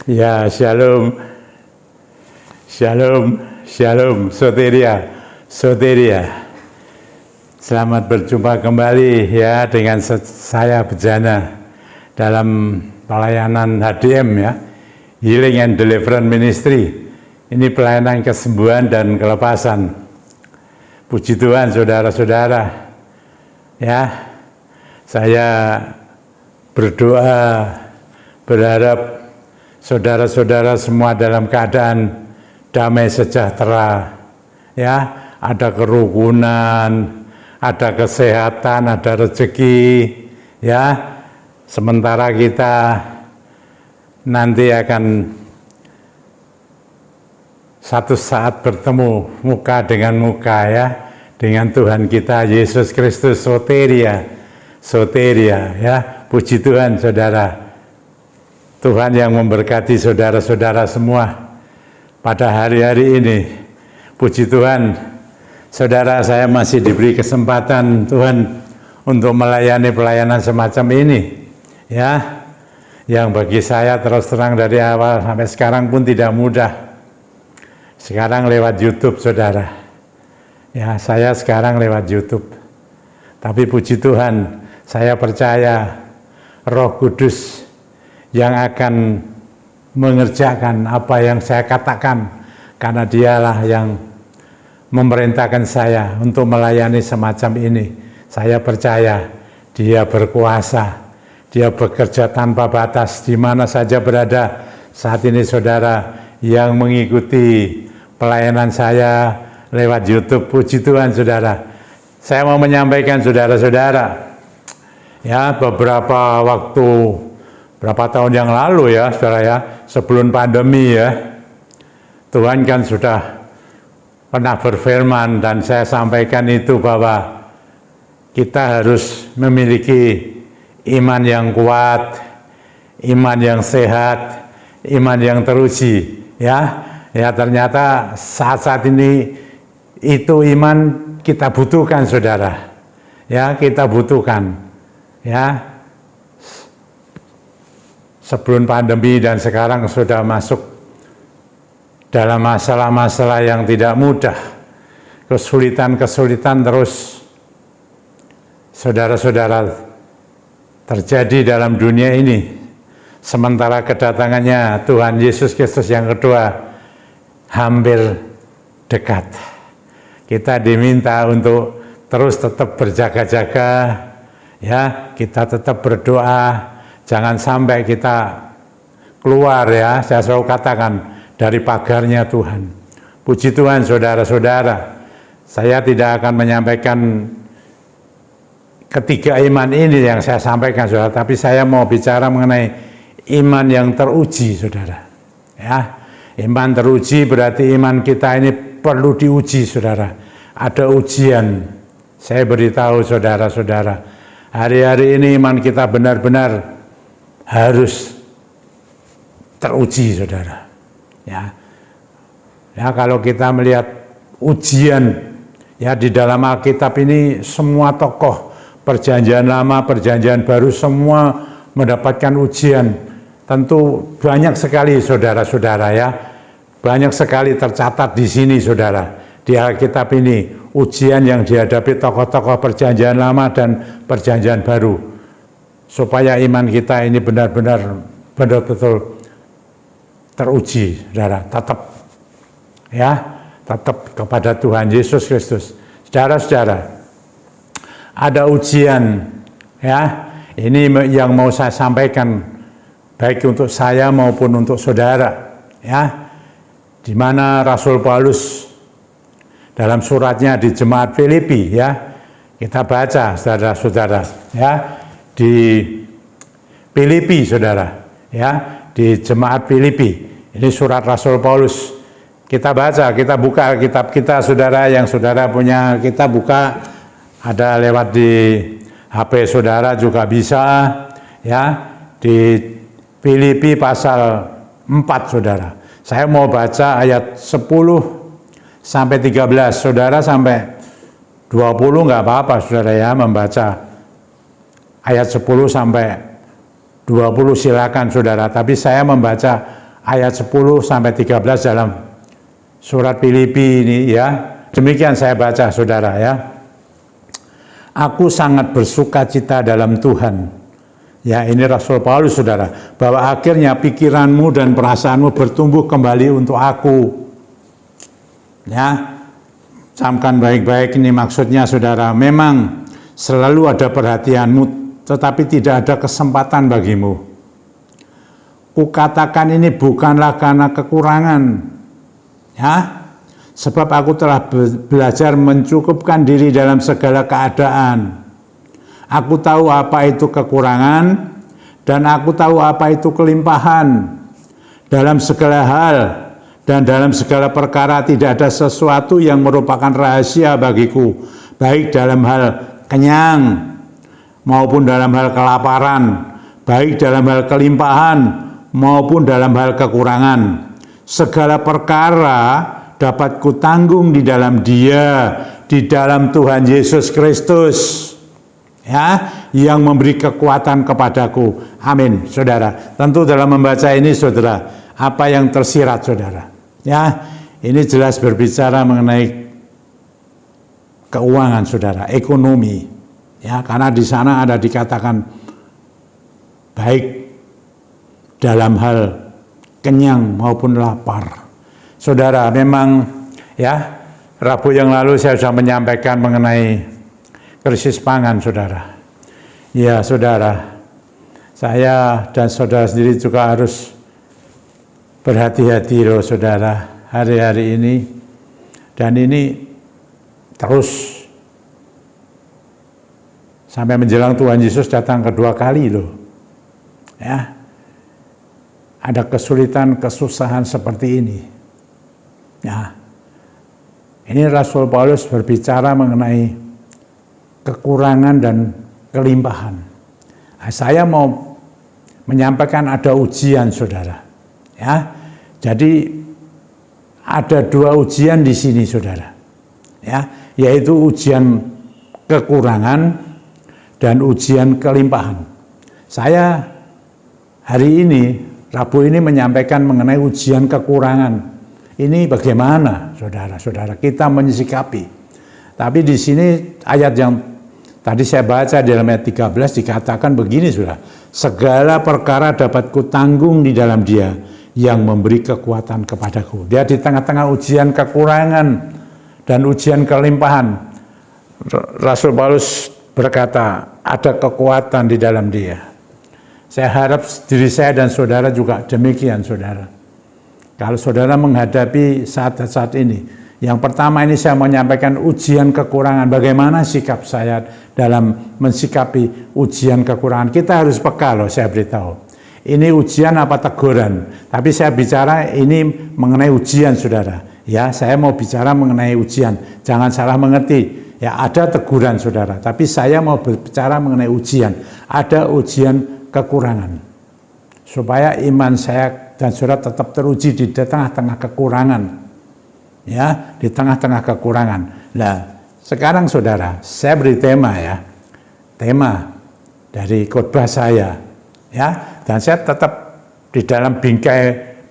Ya, shalom, shalom, shalom, soteria, soteria. Selamat berjumpa kembali ya dengan saya Bejana dalam pelayanan HDM ya, Healing and Deliverance Ministry. Ini pelayanan kesembuhan dan kelepasan. Puji Tuhan saudara-saudara. Ya, saya berdoa, berharap saudara-saudara semua dalam keadaan damai sejahtera, ya, ada kerukunan, ada kesehatan, ada rezeki, ya. Sementara kita nanti akan satu saat bertemu muka dengan muka ya, dengan Tuhan kita Yesus Kristus, soteria, soteria, ya. Puji Tuhan saudara. Tuhan yang memberkati saudara-saudara semua pada hari-hari ini. Puji Tuhan, saudara, saya masih diberi kesempatan Tuhan untuk melayani pelayanan semacam ini. Ya, yang bagi saya terus terang dari awal sampai sekarang pun tidak mudah. Sekarang lewat YouTube, saudara. Ya, saya sekarang lewat YouTube. Tapi puji Tuhan, saya percaya Roh Kudus yang akan mengerjakan apa yang saya katakan, karena dialah yang memerintahkan saya untuk melayani semacam ini. Saya percaya dia berkuasa, dia bekerja tanpa batas di mana saja berada. Saat ini saudara yang mengikuti pelayanan saya lewat YouTube, puji Tuhan saudara. Saya mau menyampaikan saudara-saudara, ya, beberapa tahun yang lalu ya saudara ya, sebelum pandemi ya, Tuhan kan sudah pernah berfirman dan saya sampaikan itu bahwa kita harus memiliki iman yang kuat, iman yang sehat, iman yang teruji ya. Ya, ternyata saat-saat ini itu iman kita butuhkan saudara. Ya, kita butuhkan ya. Sebelum pandemi dan sekarang sudah masuk dalam masalah-masalah yang tidak mudah, kesulitan-kesulitan terus saudara-saudara terjadi dalam dunia ini, sementara kedatangannya Tuhan Yesus Kristus yang kedua hampir dekat. Kita diminta untuk terus tetap berjaga-jaga ya, kita tetap berdoa. Jangan sampai kita keluar ya, saya selalu katakan, dari pagarnya Tuhan. Puji Tuhan saudara-saudara, saya tidak akan menyampaikan ketiga iman ini yang saya sampaikan saudara, tapi saya mau bicara mengenai iman yang teruji saudara. Ya, iman teruji berarti iman kita ini perlu diuji saudara. Ada ujian. Saya beritahu saudara-saudara, hari-hari ini iman kita benar-benar harus teruji saudara ya. Ya, kalau kita melihat ujian ya di dalam Alkitab ini, semua tokoh perjanjian lama, perjanjian baru semua mendapatkan ujian. Tentu banyak sekali saudara-saudara ya, banyak sekali tercatat di sini saudara, di Alkitab ini ujian yang dihadapi tokoh-tokoh perjanjian lama dan perjanjian baru, supaya iman kita ini benar-benar betul-betul teruji, saudara. Tetap kepada Tuhan Yesus Kristus. Saudara-saudara, ada ujian, ya. Ini yang mau saya sampaikan, baik untuk saya maupun untuk saudara, ya. Di mana Rasul Paulus dalam suratnya di jemaat Filipi, ya, kita baca, saudara-saudara, ya. Di Filipi saudara ya, di jemaat Filipi, ini surat Rasul Paulus. Kita baca, kita buka kitab kita saudara, yang saudara punya kita buka, ada lewat di HP saudara juga bisa ya, di Filipi pasal 4 saudara. Saya mau baca ayat 10 sampai 13, saudara sampai 20 nggak apa-apa saudara ya, membaca ayat 10 sampai 20 silakan saudara, tapi saya membaca ayat 10 sampai 13 dalam surat Filipi ini ya. Demikian saya baca saudara ya. Aku sangat bersukacita dalam Tuhan. Ya, ini Rasul Paulus saudara, bahwa akhirnya pikiranmu dan perasaanmu bertumbuh kembali untuk aku. Ya, camkan baik-baik ini maksudnya saudara, memang selalu ada perhatianmu, tetapi tidak ada kesempatan bagimu. Kukatakan ini bukanlah karena kekurangan, ya, sebab aku telah belajar mencukupkan diri dalam segala keadaan. Aku tahu apa itu kekurangan dan aku tahu apa itu kelimpahan. Dalam segala hal dan dalam segala perkara tidak ada sesuatu yang merupakan rahasia bagiku, baik dalam hal kenyang maupun dalam hal kelaparan, baik dalam hal kelimpahan maupun dalam hal kekurangan. Segala perkara dapat kutanggung di dalam Dia, di dalam Tuhan Yesus Kristus, ya, yang memberi kekuatan kepadaku. Amin, saudara. Tentu dalam membaca ini, saudara, apa yang tersirat, saudara? Ya, ini jelas berbicara mengenai keuangan, saudara, ekonomi. Ya, karena di sana ada dikatakan baik dalam hal kenyang maupun lapar. Saudara, memang ya, Rabu yang lalu saya sudah menyampaikan mengenai krisis pangan, saudara. Ya, saudara, saya dan saudara sendiri juga harus berhati-hati loh, saudara, hari-hari ini. Dan ini terus sampai menjelang Tuhan Yesus datang kedua kali loh. Ya, ada kesulitan, kesusahan seperti ini. Ya, ini Rasul Paulus berbicara mengenai kekurangan dan kelimpahan. Nah, saya mau menyampaikan ada ujian, saudara. Ya, jadi ada dua ujian di sini, saudara. Ya, yaitu ujian kekurangan dan ujian kelimpahan. Saya hari ini, Rabu ini menyampaikan mengenai ujian kekurangan. Ini bagaimana, saudara-saudara, kita menyikapi. Tapi di sini ayat yang tadi saya baca di dalam ayat 13 dikatakan begini, saudara. Segala perkara dapat kutanggung di dalam Dia yang memberi kekuatan kepadaku. Dia di tengah-tengah ujian kekurangan dan ujian kelimpahan. Rasul Paulus berkata, ada kekuatan di dalam Dia. Saya harap diri saya dan saudara juga demikian, saudara. Kalau saudara menghadapi saat-saat ini, yang pertama ini saya menyampaikan ujian kekurangan. Bagaimana sikap saya dalam mensikapi ujian kekurangan? Kita harus peka loh, saya beritahu. Ini ujian apa teguran? Tapi saya bicara ini mengenai ujian, saudara. Ya, saya mau bicara mengenai ujian. Jangan salah mengerti. Ya, ada teguran, saudara. Tapi saya mau berbicara mengenai ujian. Ada ujian kekurangan. Supaya iman saya dan saudara tetap teruji di tengah-tengah kekurangan. Ya, di tengah-tengah kekurangan. Nah, sekarang saudara, saya beri tema ya. Tema dari khotbah saya. Ya, dan saya tetap di dalam bingkai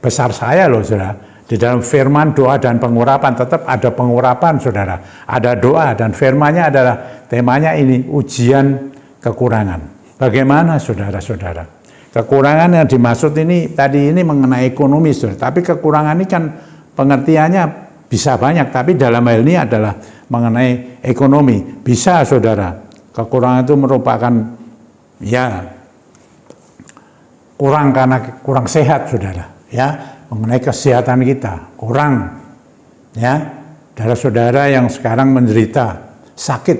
besar saya loh, saudara. Di dalam firman, doa, dan pengurapan, tetap ada pengurapan, saudara. Ada doa, dan firmannya adalah, temanya ini, ujian kekurangan. Bagaimana, saudara-saudara? Kekurangan yang dimaksud ini, tadi ini mengenai ekonomi, saudara. Tapi kekurangan ini kan pengertiannya bisa banyak, tapi dalam hal ini adalah mengenai ekonomi. Bisa, saudara. Kekurangan itu merupakan, ya, kurang karena kurang sehat, saudara. Ya, mengenai kesehatan kita, kurang. Ya, saudara-saudara yang sekarang menderita sakit.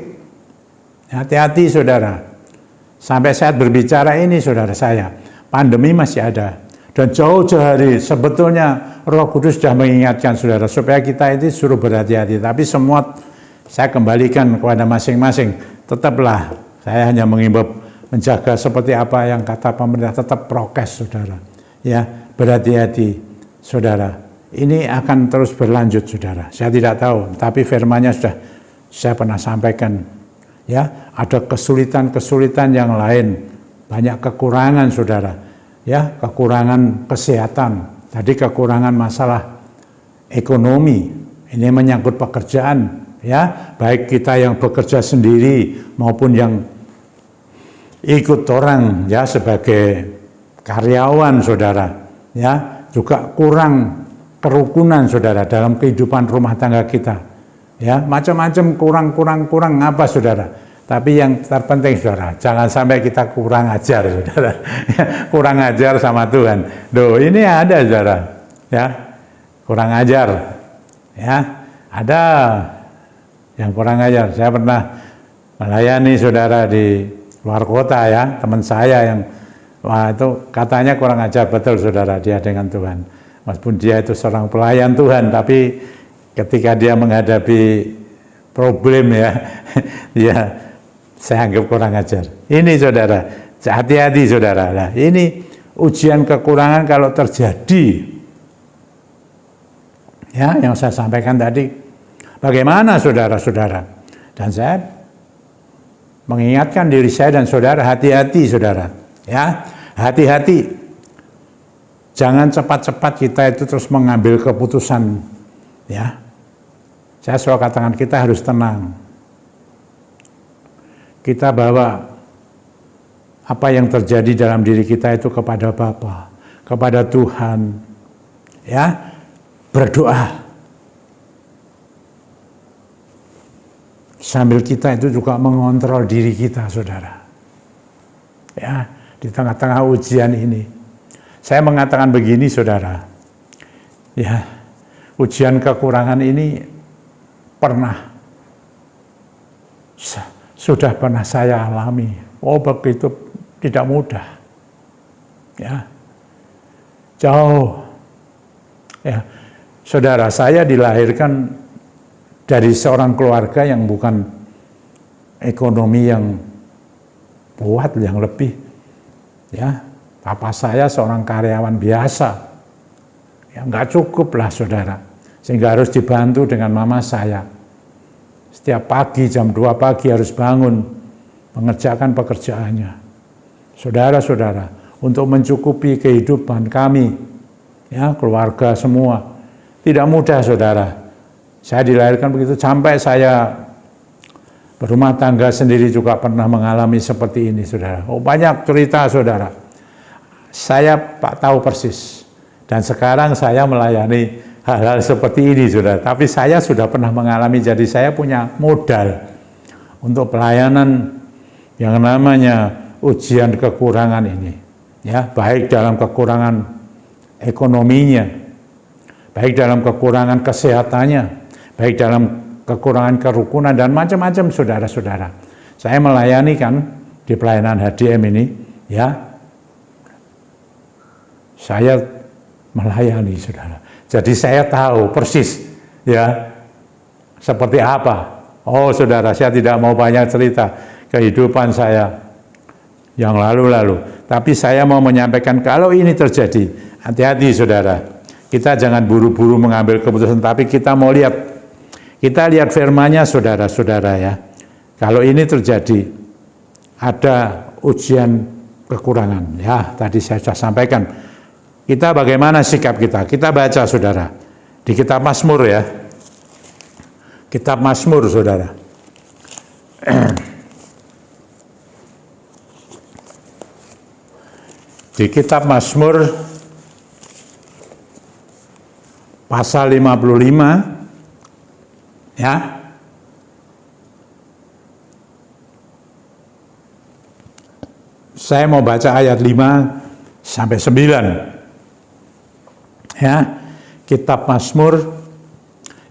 Hati-hati, saudara. Sampai saat berbicara ini, saudara saya, pandemi masih ada. Dan jauh-jauh hari sebetulnya Roh Kudus sudah mengingatkan saudara supaya kita itu suruh berhati-hati. Tapi semua saya kembalikan kepada masing-masing. Tetaplah, saya hanya mengimbau menjaga seperti apa yang kata pemerintah, tetap prokes, saudara. Ya, berhati-hati, saudara. Ini akan terus berlanjut, saudara. Saya tidak tahu, tapi firman-Nya sudah saya pernah sampaikan. Ya, ada kesulitan-kesulitan yang lain, banyak kekurangan, saudara. Ya, kekurangan kesehatan, Tadi kekurangan masalah ekonomi, ini menyangkut pekerjaan, ya, baik kita yang bekerja sendiri maupun yang ikut orang, ya, sebagai karyawan, saudara, ya, juga kurang kerukunan, saudara, dalam kehidupan rumah tangga kita, ya, macam-macam kurang apa, saudara. Tapi yang terpenting, saudara, jangan sampai kita kurang ajar, saudara. Kurang ajar sama Tuhan. Loh, ini ada, saudara, ya, kurang ajar, ya, ada yang kurang ajar. Saya pernah melayani saudara di luar kota, ya, teman saya yang, wah, itu katanya kurang ajar betul, saudara, dia dengan Tuhan. Meskipun dia itu seorang pelayan Tuhan, tapi ketika dia menghadapi problem, ya, ya, saya anggap kurang ajar. Ini, saudara, hati-hati, saudara. Nah, ini ujian kekurangan kalau terjadi, ya, yang saya sampaikan tadi, bagaimana, saudara-saudara? Dan saya mengingatkan diri saya dan saudara, hati-hati, saudara, ya, hati-hati. Jangan cepat-cepat kita itu terus mengambil keputusan, ya. Saya selalu katakan kita harus tenang. Kita bawa apa yang terjadi dalam diri kita itu kepada Bapa, kepada Tuhan, ya, berdoa. Sambil kita itu juga mengontrol diri kita, saudara, ya, di tengah-tengah ujian ini. Saya mengatakan begini, saudara, ya, ujian kekurangan ini sudah pernah saya alami. Oh, begitu tidak mudah, ya, jauh, ya, saudara. Saya dilahirkan dari seorang keluarga yang bukan ekonomi yang kuat, yang lebih, ya. Papa saya seorang karyawan biasa, ya, nggak cukup lah, saudara, sehingga harus dibantu dengan mama saya. Setiap pagi jam 2 pagi harus bangun mengerjakan pekerjaannya. Saudara-saudara, untuk mencukupi kehidupan kami, ya, keluarga semua, tidak mudah, saudara. Saya dilahirkan begitu, sampai saya berumah tangga sendiri juga pernah mengalami seperti ini, saudara. Oh, banyak cerita, saudara. Saya tahu persis. Dan sekarang saya melayani hal-hal seperti ini, saudara. Tapi saya sudah pernah mengalami, jadi saya punya modal untuk pelayanan yang namanya ujian kekurangan ini, ya, baik dalam kekurangan ekonominya, baik dalam kekurangan kesehatannya, baik dalam kekurangan kerukunan, dan macam-macam, saudara-saudara. Saya melayani kan di pelayanan HDM ini, ya, saya melayani, saudara. Jadi saya tahu persis, ya, seperti apa. Oh, saudara, saya tidak mau banyak cerita kehidupan saya yang lalu-lalu. Tapi saya mau menyampaikan kalau ini terjadi, hati-hati, saudara. Kita jangan buru-buru mengambil keputusan, tapi kita mau lihat. Kita lihat firman-Nya, saudara-saudara, ya. Kalau ini terjadi, ada ujian kekurangan. Ya, tadi saya sudah sampaikan. Kita bagaimana sikap kita? Kita baca, saudara, di kitab Mazmur, ya. Kitab Mazmur, saudara. Di kitab Mazmur pasal 55, ya. Saya mau baca ayat 5 sampai 9. Ya, kitab Mazmur,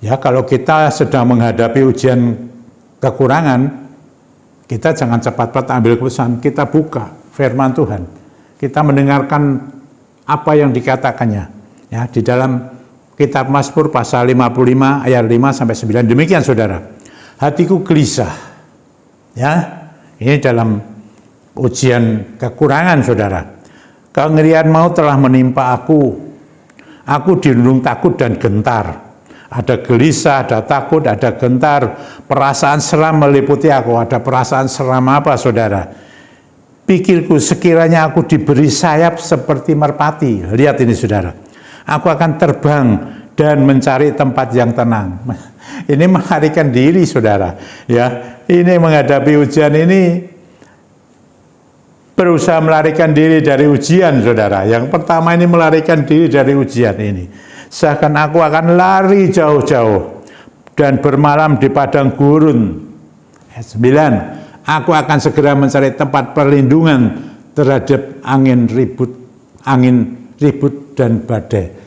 ya, kalau kita sedang menghadapi ujian kekurangan, kita jangan cepat-cepat ambil keputusan, kita buka firman Tuhan, kita mendengarkan apa yang dikatakannya, ya, di dalam kitab Mazmur pasal 55 ayat 5 sampai 9. Demikian, saudara, hatiku gelisah, ya, ini dalam ujian kekurangan, saudara. Kengerian maut telah menimpa aku dirundung takut dan gentar. Ada gelisah, ada takut, ada gentar. Perasaan seram meliputi aku. Ada perasaan seram apa, saudara? Pikirku, sekiranya aku diberi sayap seperti merpati. Lihat ini, saudara. Aku akan terbang dan mencari tempat yang tenang. Ini melarikan diri, saudara. Ya, ini menghadapi ujian ini, berusaha melarikan diri dari ujian, saudara. Yang pertama ini melarikan diri dari ujian ini. Seakan aku akan lari jauh-jauh dan bermalam di padang gurun. Ayat 9, aku akan segera mencari tempat perlindungan terhadap angin ribut dan badai.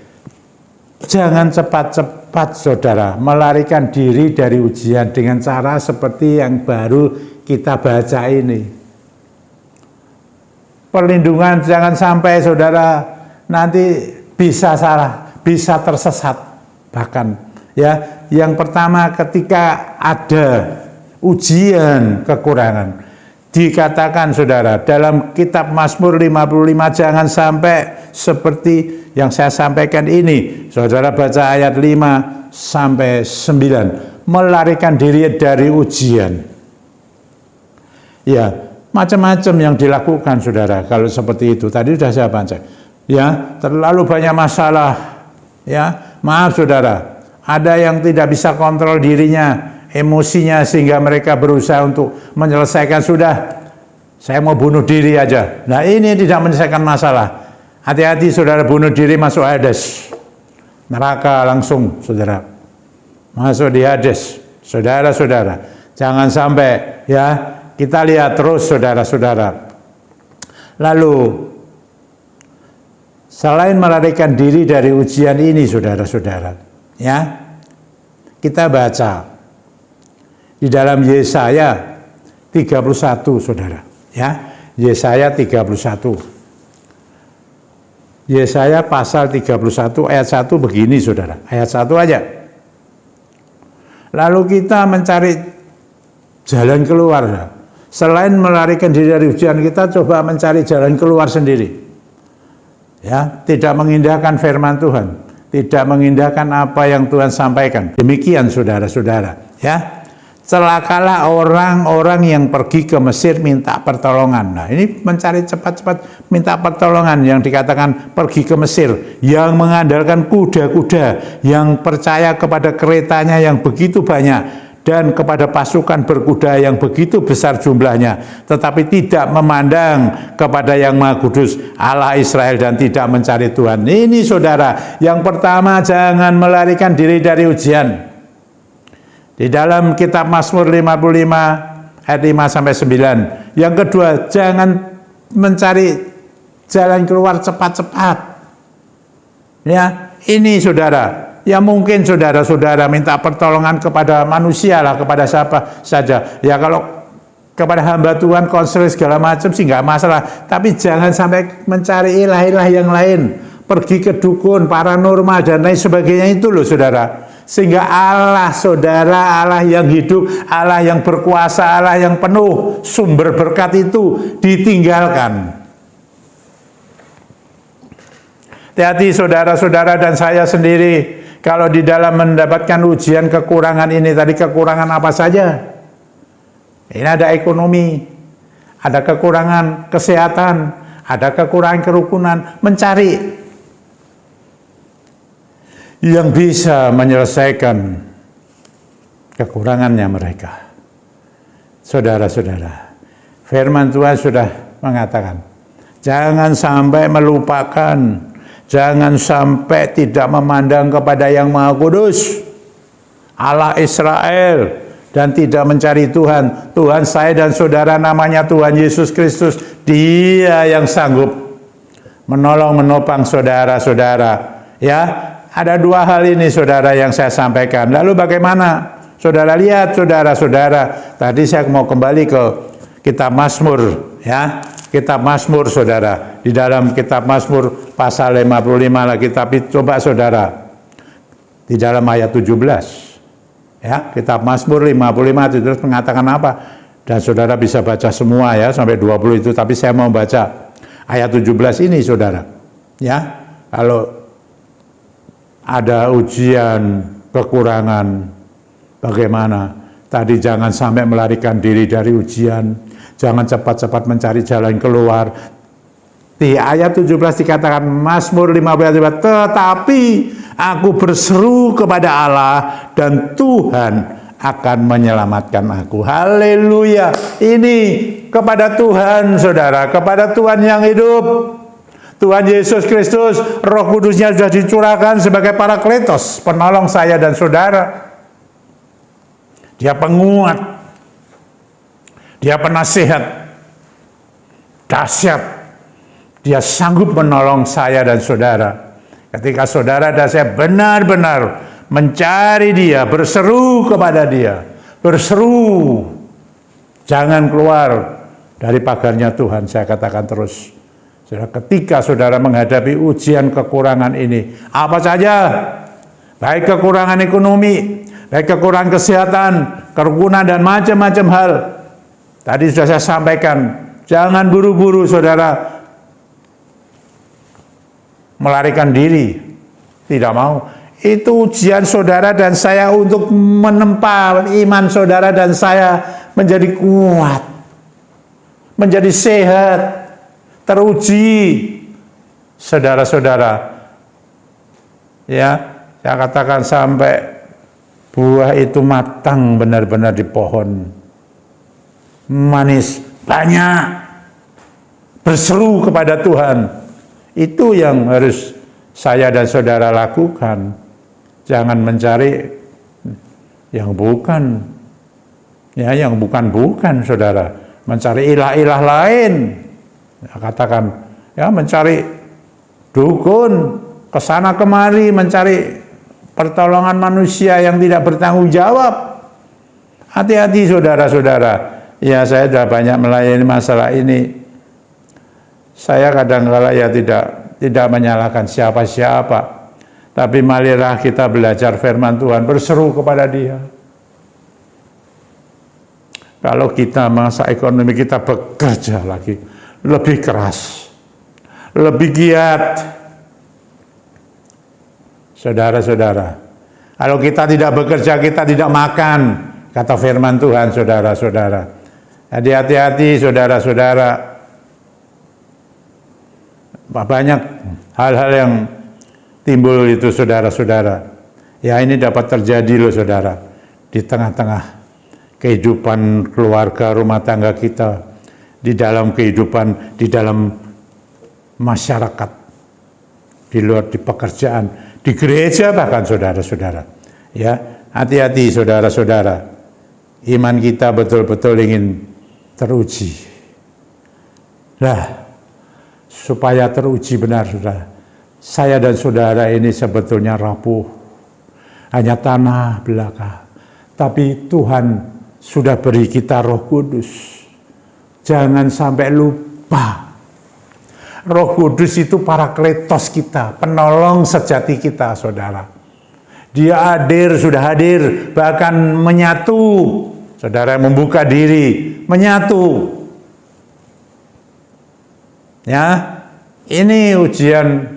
Jangan cepat-cepat, saudara, melarikan diri dari ujian dengan cara seperti yang baru kita baca ini. Perlindungan, jangan sampai saudara nanti bisa salah, bisa tersesat. Bahkan ya, yang pertama ketika ada ujian kekurangan, dikatakan saudara dalam kitab Mazmur 55, jangan sampai seperti yang saya sampaikan ini. Saudara baca ayat 5 sampai 9, melarikan diri dari ujian. Ya, macam-macam yang dilakukan, saudara, kalau seperti itu. Tadi sudah saya baca. Ya, terlalu banyak masalah. Ya, maaf saudara, ada yang tidak bisa kontrol dirinya, emosinya, sehingga mereka berusaha untuk menyelesaikan. Sudah, saya mau bunuh diri aja. Nah, ini tidak menyelesaikan masalah. Hati-hati saudara, bunuh diri masuk Hades. Neraka langsung, saudara. Masuk di Hades. Saudara-saudara, jangan sampai, ya. Kita lihat terus, saudara-saudara. Lalu, selain melarikan diri dari ujian ini, saudara-saudara, ya, kita baca di dalam Yesaya 31, saudara, ya, Yesaya 31. Yesaya pasal 31 ayat 1 begini, saudara, ayat 1 aja. Lalu kita mencari jalan keluar. Selain melarikan diri dari ujian, kita coba mencari jalan keluar sendiri. Ya, tidak mengindahkan firman Tuhan, tidak mengindahkan apa yang Tuhan sampaikan. Demikian saudara-saudara, ya. Celakalah orang-orang yang pergi ke Mesir minta pertolongan. Nah, ini mencari cepat-cepat minta pertolongan, yang dikatakan pergi ke Mesir, yang mengandalkan kuda-kuda, yang percaya kepada keretanya yang begitu banyak, dan kepada pasukan berkuda yang begitu besar jumlahnya, tetapi tidak memandang kepada yang Maha Kudus, Allah Israel, dan tidak mencari Tuhan. Ini saudara, yang pertama, jangan melarikan diri dari ujian. Di dalam kitab Mazmur 55 ayat 5 sampai 9. Yang kedua, jangan mencari jalan keluar cepat-cepat. Ya, ini saudara, ya mungkin saudara-saudara minta pertolongan kepada manusia lah, kepada siapa saja. Ya kalau kepada hamba Tuhan, konseling segala macam sih nggak masalah. Tapi jangan sampai mencari ilah-ilah yang lain, pergi ke dukun, paranormal dan lain sebagainya itu loh, saudara. Sehingga Allah, saudara, Allah yang hidup, Allah yang berkuasa, Allah yang penuh sumber berkat itu ditinggalkan. Hati-hati saudara-saudara dan saya sendiri, kalau di dalam mendapatkan ujian kekurangan ini, tadi kekurangan apa saja? Ini ada ekonomi, ada kekurangan kesehatan, ada kekurangan kerukunan, mencari yang bisa menyelesaikan kekurangannya mereka. Saudara-saudara, firman Tuhan sudah mengatakan, jangan sampai melupakan, jangan sampai tidak memandang kepada yang Maha Kudus, Allah Israel, dan tidak mencari Tuhan. Tuhan saya dan saudara namanya Tuhan Yesus Kristus. Dia yang sanggup menolong, menopang saudara-saudara. Ya, ada dua hal ini saudara yang saya sampaikan. Lalu bagaimana? Saudara lihat, saudara-saudara. Tadi saya mau kembali ke kitab Mazmur, ya. Kitab Mazmur, saudara. Di dalam kitab Mazmur pasal 55 lagi, tapi coba saudara di dalam ayat 17. Ya, kitab Mazmur 55 itu mengatakan apa? Dan saudara bisa baca semua ya sampai 20 itu, tapi saya mau baca ayat 17 ini, saudara. Ya. Kalau ada ujian, kekurangan, bagaimana? Tadi jangan sampai melarikan diri dari ujian, jangan cepat-cepat mencari jalan keluar, Di ayat 17 dikatakan Mazmur 15, tetapi aku berseru kepada Allah dan Tuhan akan menyelamatkan aku. Haleluya. Ini kepada Tuhan, saudara, kepada Tuhan yang hidup. Tuhan Yesus Kristus, Roh Kudusnya sudah dicurahkan sebagai Parakletos, penolong saya dan saudara. Dia penguat, dia penasihat, dahsyat. Dia sanggup menolong saya dan saudara. Ketika saudara dan saya benar-benar mencari dia, berseru kepada dia, berseru, jangan keluar dari pagarnya Tuhan. Saya katakan terus, saudara, ketika saudara menghadapi ujian kekurangan ini, apa saja, baik kekurangan ekonomi, baik kekurangan kesehatan, kerukunan dan macam-macam hal, tadi sudah saya sampaikan, jangan buru-buru saudara melarikan diri, tidak mau. Itu ujian saudara dan saya untuk menempa iman saudara dan saya menjadi kuat, menjadi sehat, teruji. Saudara-saudara, ya, saya katakan sampai buah itu matang benar-benar di pohon, manis, banyak, berseru kepada Tuhan. Itu yang harus saya dan saudara lakukan. Jangan mencari yang bukan, ya, yang bukan-bukan, saudara. Mencari ilah-ilah lain. Ya, katakan, ya, mencari dukun, kesana kemari, mencari pertolongan manusia yang tidak bertanggung jawab. Hati-hati saudara-saudara. Ya, saya sudah banyak melayani masalah ini. Saya kadang-kala ya tidak menyalahkan siapa-siapa, tapi marilah kita belajar firman Tuhan, berseru kepada Dia. Kalau kita masa ekonomi kita bekerja lagi lebih keras, lebih giat, saudara-saudara. Kalau kita tidak bekerja, kita tidak makan, kata firman Tuhan, saudara-saudara. Jadi hati-hati saudara-saudara. Banyak hal-hal yang timbul itu saudara-saudara. Ya, ini dapat terjadi loh saudara. Di tengah-tengah kehidupan keluarga, rumah tangga kita. Di dalam kehidupan, di dalam masyarakat. Di luar, di pekerjaan. Di gereja bahkan saudara-saudara. Ya, hati-hati saudara-saudara. Iman kita betul-betul ingin teruji. Nah, supaya teruji benar, saudara. Saya dan saudara ini sebetulnya rapuh, hanya tanah belaka. Tapi Tuhan sudah beri kita Roh Kudus. Jangan sampai lupa. Roh Kudus itu Parakletos kita, penolong sejati kita, saudara. Dia hadir, sudah hadir, bahkan menyatu. Saudara membuka diri, menyatu. Ya, ini ujian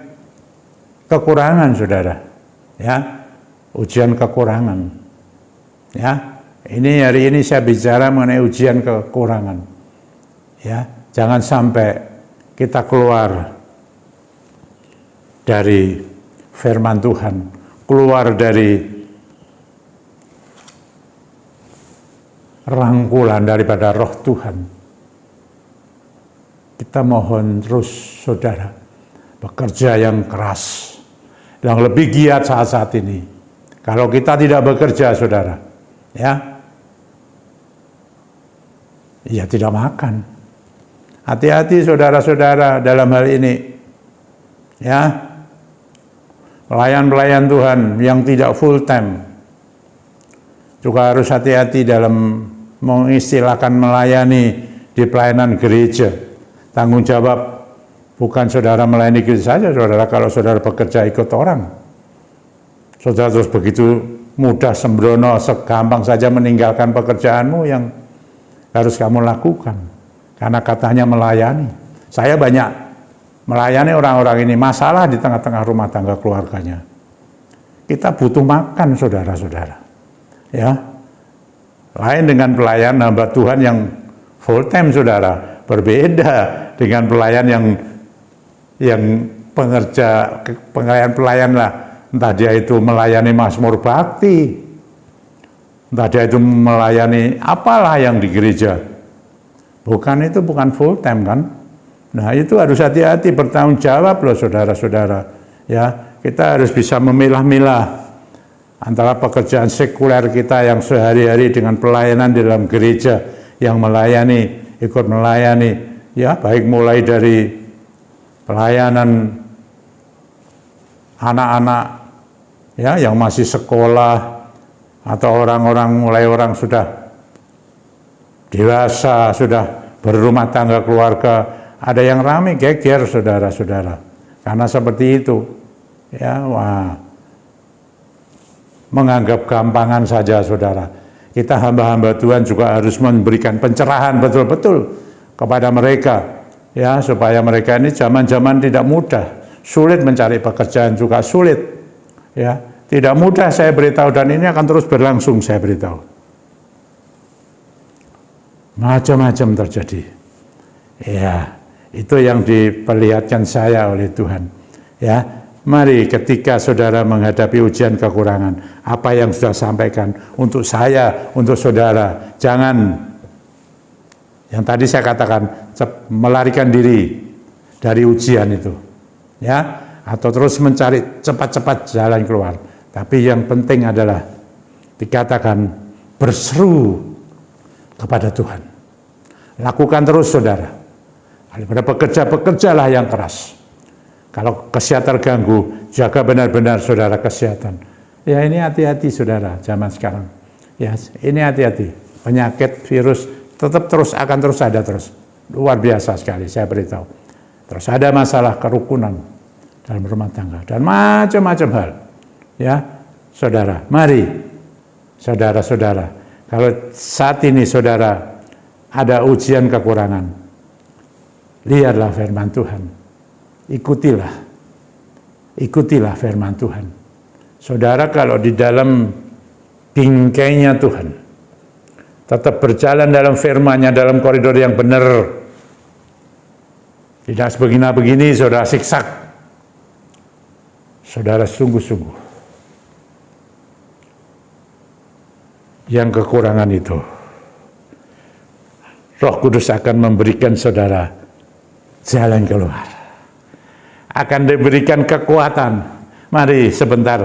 kekurangan, saudara. Ya, ujian kekurangan. Ya, ini hari ini saya bicara mengenai ujian kekurangan. Ya, jangan sampai kita keluar dari firman Tuhan, keluar dari rangkulan daripada Roh Tuhan. Kita mohon terus saudara, bekerja yang keras, yang lebih giat saat-saat ini. Kalau kita tidak bekerja saudara, ya tidak makan. Hati-hati saudara-saudara dalam hal ini. Ya, pelayan-pelayan Tuhan yang tidak full time juga harus hati-hati dalam mengistilahkan melayani di pelayanan gereja. Tanggung jawab bukan saudara melayani gereja saja, saudara. Kalau saudara bekerja ikut orang, saudara terus begitu mudah sembrono, segampang saja meninggalkan pekerjaanmu yang harus kamu lakukan. Karena katanya melayani. Saya banyak melayani orang-orang ini, masalah di tengah-tengah rumah tangga keluarganya. Kita butuh makan, saudara-saudara. Ya, lain dengan pelayan hamba Tuhan yang full time, saudara. Berbeda dengan pelayan yang yang pengerja, pelayan lah, entah dia itu melayani Mazmur Bakti, entah dia itu melayani apalah yang di gereja, itu bukan full time kan. Nah itu harus hati-hati, bertanggung jawab loh saudara-saudara, ya. Kita harus bisa memilah-milah antara pekerjaan sekuler kita yang sehari-hari dengan pelayanan di dalam gereja, yang melayani, ikut melayani, ya, baik mulai dari pelayanan anak-anak, ya, yang masih sekolah, atau mulai orang sudah dewasa, sudah berumah tangga, keluarga. Ada yang ramai geger saudara-saudara, karena seperti itu, ya, wah, menganggap gampangan saja saudara. Kita hamba-hamba Tuhan juga harus memberikan pencerahan betul-betul kepada mereka, ya, supaya mereka ini zaman-zaman tidak mudah, sulit mencari pekerjaan juga sulit, ya, tidak mudah saya beritahu, dan ini akan terus berlangsung saya beritahu. Macam-macam terjadi, ya, itu yang diperlihatkan saya oleh Tuhan, ya. Mari ketika saudara menghadapi ujian kekurangan, apa yang sudah sampaikan untuk saya, untuk saudara, jangan yang tadi saya katakan melarikan diri dari ujian itu, ya, atau terus mencari cepat-cepat jalan keluar. Tapi yang penting adalah dikatakan berseru kepada Tuhan. Lakukan terus saudara. Daripada bekerjalah yang keras. Kalau kesehatan terganggu, jaga benar-benar saudara kesehatan. Ya ini hati-hati saudara zaman sekarang. Ya ini hati-hati. Penyakit, virus tetap akan terus ada terus. Luar biasa sekali saya beritahu. Terus ada masalah kerukunan dalam rumah tangga dan macam-macam hal. Ya saudara, mari saudara-saudara, kalau saat ini saudara ada ujian kekurangan, lihatlah firman Tuhan. Ikutilah firman Tuhan. Saudara kalau di dalam bingkainya Tuhan, tetap berjalan dalam firman-Nya, dalam koridor yang benar, tidak sebegini-begini, saudara siksak, saudara sungguh-sungguh yang kekurangan itu, Roh Kudus akan memberikan saudara jalan keluar. Akan diberikan kekuatan. Mari sebentar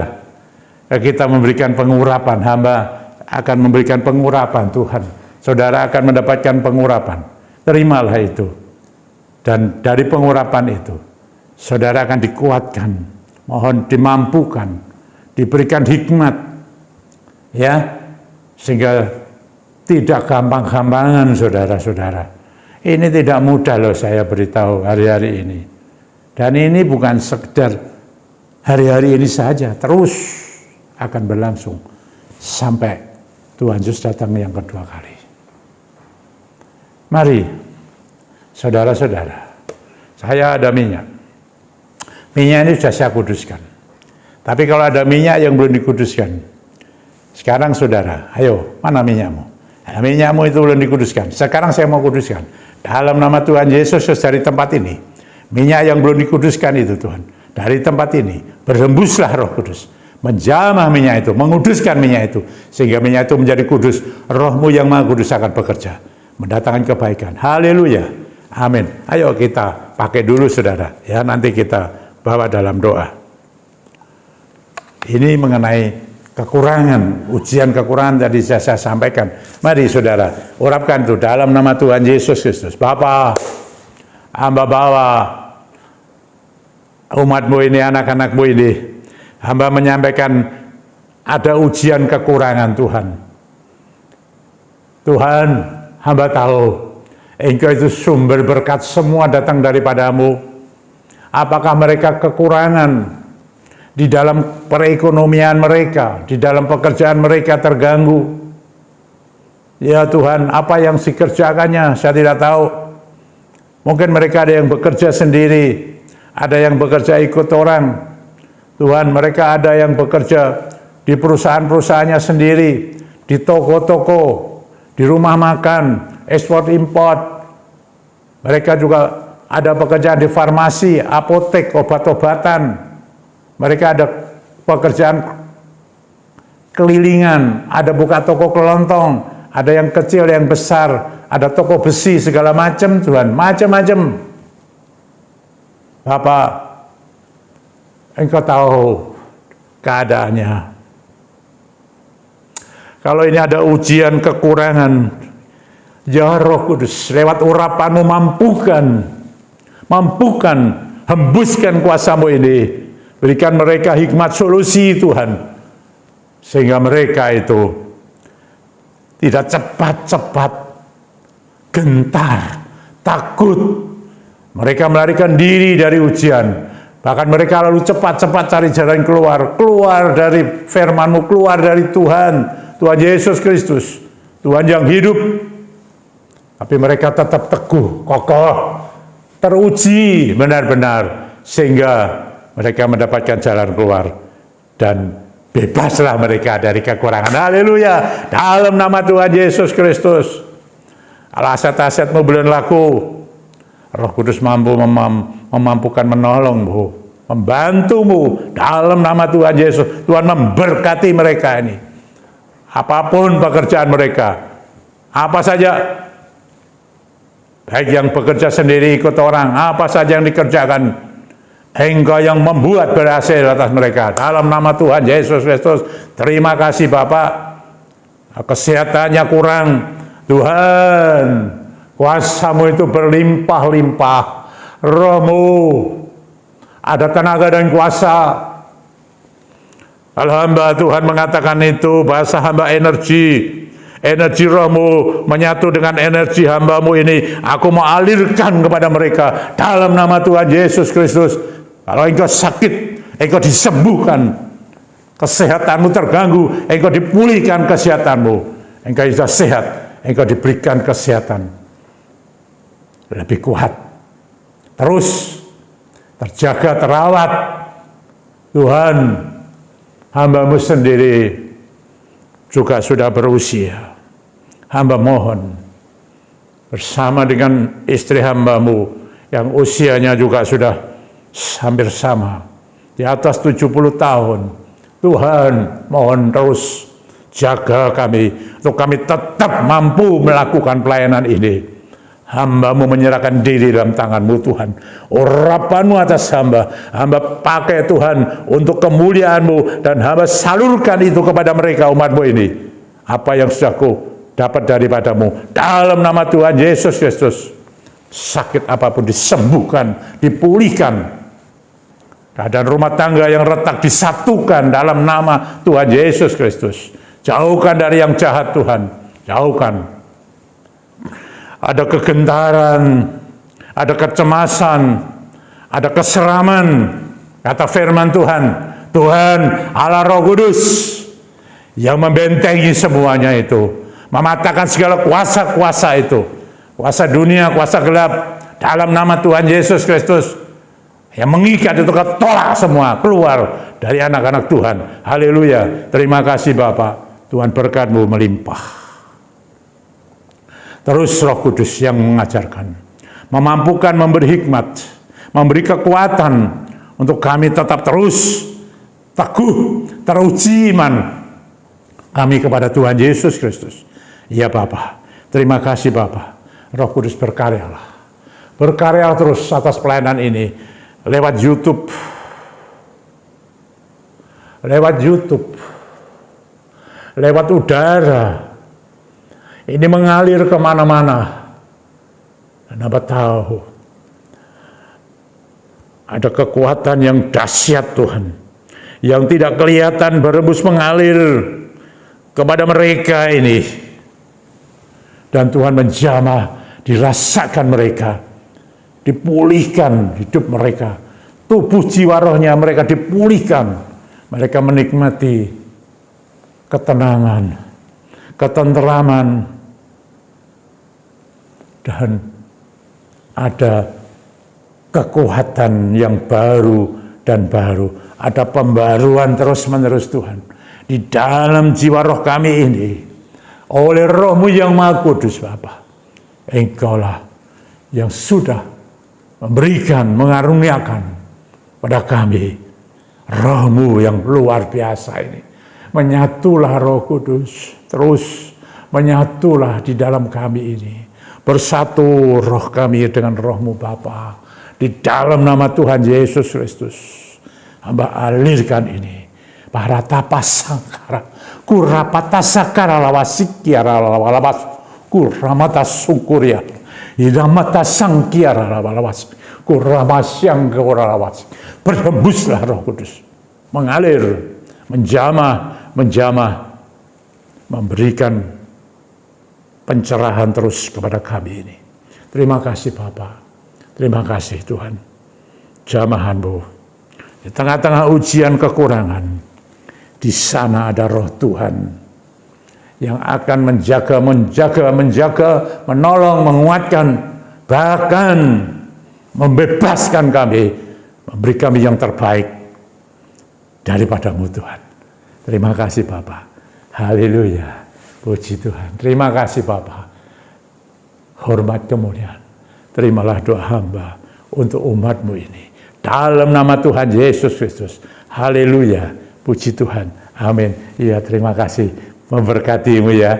kita memberikan pengurapan. Hamba akan memberikan pengurapan Tuhan. Saudara akan mendapatkan pengurapan. Terimalah itu. Dan dari pengurapan itu, saudara akan dikuatkan. Mohon dimampukan. Diberikan hikmat. Ya, sehingga tidak gampang-gampangan saudara-saudara. Ini tidak mudah loh saya beritahu hari-hari ini. Dan ini bukan sekedar hari-hari ini saja, terus akan berlangsung sampai Tuhan Yesus datang yang kedua kali. Mari, saudara-saudara, saya ada minyak. Minyak ini sudah saya kuduskan. Tapi kalau ada minyak yang belum dikuduskan, sekarang saudara, ayo, mana minyakmu? Nah, minyakmu itu belum dikuduskan. Sekarang saya mau kuduskan. Dalam nama Tuhan Yesus dari tempat ini. Minyak yang belum dikuduskan itu Tuhan, dari tempat ini berhembuslah Roh Kudus, menjamah minyak itu, menguduskan minyak itu, sehingga minyak itu menjadi kudus. Roh-Mu yang Maha Kudus akan bekerja, mendatangkan kebaikan. Haleluya, amin. Ayo kita pakai dulu saudara, ya, nanti kita bawa dalam doa. Ini mengenai kekurangan, ujian kekurangan tadi saya sampaikan. Mari saudara, urapkan itu dalam nama Tuhan Yesus Kristus. Bapa, hamba bawa umat-Mu ini, anak-anak-Mu ini. Hamba menyampaikan ada ujian kekurangan Tuhan. Tuhan, hamba tahu Engkau itu sumber berkat, semua datang daripada-Mu. Apakah mereka kekurangan di dalam perekonomian mereka, di dalam pekerjaan mereka terganggu? Ya Tuhan, apa yang dikerjakannya saya tidak tahu. Mungkin mereka ada yang bekerja sendiri, ada yang bekerja ikut orang. Tuhan, mereka ada yang bekerja di perusahaan-perusahaannya sendiri, di toko-toko, di rumah makan, ekspor import. Mereka juga ada pekerjaan di farmasi, apotek, obat-obatan. Mereka ada pekerjaan kelilingan, ada buka toko kelontong, ada yang kecil, yang besar, ada toko besi, segala macam Tuhan, macam-macam. Bapak, Engkau tahu keadaannya. Kalau ini ada ujian kekurangan, ya Roh Kudus, lewat urapan-Mu mampukan, hembuskan kuasa-Mu ini. Berikan mereka hikmat solusi Tuhan. Sehingga mereka itu tidak cepat-cepat gentar, takut. Mereka melarikan diri dari ujian. Bahkan mereka lalu cepat-cepat cari jalan keluar dari firman-Mu, keluar dari Tuhan Yesus Kristus, Tuhan yang hidup. Tapi mereka tetap teguh, kokoh, teruji benar-benar, sehingga mereka mendapatkan jalan keluar dan bebaslah mereka dari kekurangan. Haleluya. Dalam nama Tuhan Yesus Kristus. Kalau aset-asetmu belum laku, Roh Kudus mampu memampukan menolongmu, membantumu dalam nama Tuhan Yesus. Tuhan memberkati mereka ini. Apapun pekerjaan mereka, apa saja, baik yang bekerja sendiri ikut orang, apa saja yang dikerjakan, Engkau yang membuat berhasil atas mereka. Dalam nama Tuhan Yesus Kristus, terima kasih Bapak. Kesehatannya kurang, Tuhan, kuasa-Mu itu berlimpah-limpah. Roh-Mu, ada tenaga dan kuasa. Kalau hamba Tuhan mengatakan itu, bahasa hamba energi Roh-Mu menyatu dengan energi hamba-Mu ini. Aku mau alirkan kepada mereka dalam nama Tuhan Yesus Kristus. Kalau engkau sakit, engkau disembuhkan. Kesehatan-Mu terganggu, engkau dipulihkan kesehatan-Mu. Engkau sudah sehat, engkau diberikan kesehatan lebih kuat. Terus terjaga, terawat. Tuhan, hamba-Mu sendiri juga sudah berusia. Hamba mohon bersama dengan istri hamba-Mu yang usianya juga sudah hampir sama, di atas 70 tahun. Tuhan, mohon terus jaga kami, untuk kami tetap mampu melakukan pelayanan ini. Hamba-Mu menyerahkan diri dalam tangan-Mu Tuhan. Urapan-Mu atas hamba pakai Tuhan untuk kemuliaan-Mu, dan hamba salurkan itu kepada mereka, umat-Mu ini. Apa yang sudah Ku dapat daripada-Mu, dalam nama Tuhan Yesus Kristus. Sakit apapun disembuhkan, dipulihkan. Keadaan rumah tangga yang retak disatukan dalam nama Tuhan Yesus Kristus. Jauhkan dari yang jahat Tuhan, jauhkan. Ada kegentaran, ada kecemasan, ada keseraman. Kata firman Tuhan, Tuhan Allah Roh Kudus yang membentengi semuanya itu, mematahkan segala kuasa-kuasa itu, kuasa dunia, kuasa gelap, dalam nama Tuhan Yesus Kristus. Yang mengikat itu ketolak semua, keluar dari anak-anak Tuhan. Haleluya. Terima kasih Bapak. Tuhan berkat-Mu melimpah. Terus Roh Kudus yang mengajarkan, memampukan, memberi hikmat, memberi kekuatan untuk kami tetap terus teguh, teruji iman kami kepada Tuhan Yesus Kristus. Ya Bapak. Terima kasih Bapak. Roh Kudus berkaryalah. Berkarya terus atas pelayanan ini. Lewat YouTube, lewat udara, ini mengalir kemana-mana. Dan Bapak tahu, ada kekuatan yang dahsyat Tuhan, yang tidak kelihatan berembus mengalir kepada mereka ini. Dan Tuhan menjamah, dirasakan mereka, dipulihkan hidup mereka, tubuh jiwa rohnya mereka dipulihkan, mereka menikmati ketenangan, ketenteraman, dan ada kekuatan yang baru dan baru, ada pembaruan terus-menerus Tuhan di dalam jiwa roh kami ini, oleh Roh-Mu yang Maha Kudus. Bapa, Engkaulah yang sudah memberikan, mengaruniakan pada kami Roh-Mu yang luar biasa ini. Menyatulah Roh Kudus, terus menyatulah di dalam kami ini. Bersatu roh kami dengan Roh-Mu Bapa. Di dalam nama Tuhan Yesus Kristus, hamba alirkan ini. Paratapa sangkara, kurapata sakara lawasikiara lawalabas, kuramata sungkuria, idamata sangkiara lawalawas, kuramasyang keuralawas. Berhembuslah Roh Kudus, mengalir, menjamah, memberikan pencerahan terus kepada kami ini. Terima kasih Bapa, terima kasih Tuhan. Jamahan-Mu di tengah-tengah ujian kekurangan, di sana ada Roh Tuhan yang akan menjaga, menolong, menguatkan, bahkan membebaskan kami, memberi kami yang terbaik daripada-Mu Tuhan. Terima kasih Bapa. Haleluya. Puji Tuhan. Terima kasih Bapa. Hormat kemuliaan. Terimalah doa hamba untuk umat-Mu ini. Dalam nama Tuhan Yesus Kristus. Haleluya. Puji Tuhan. Amin. Iya, terima kasih. Memberkati-Mu ya.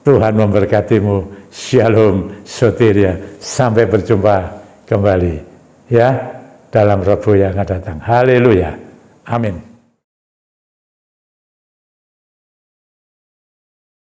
Tuhan memberkati-Mu. Shalom, soteria. Sampai berjumpa kembali. Ya, dalam Rabu yang akan datang. Haleluya. Amin.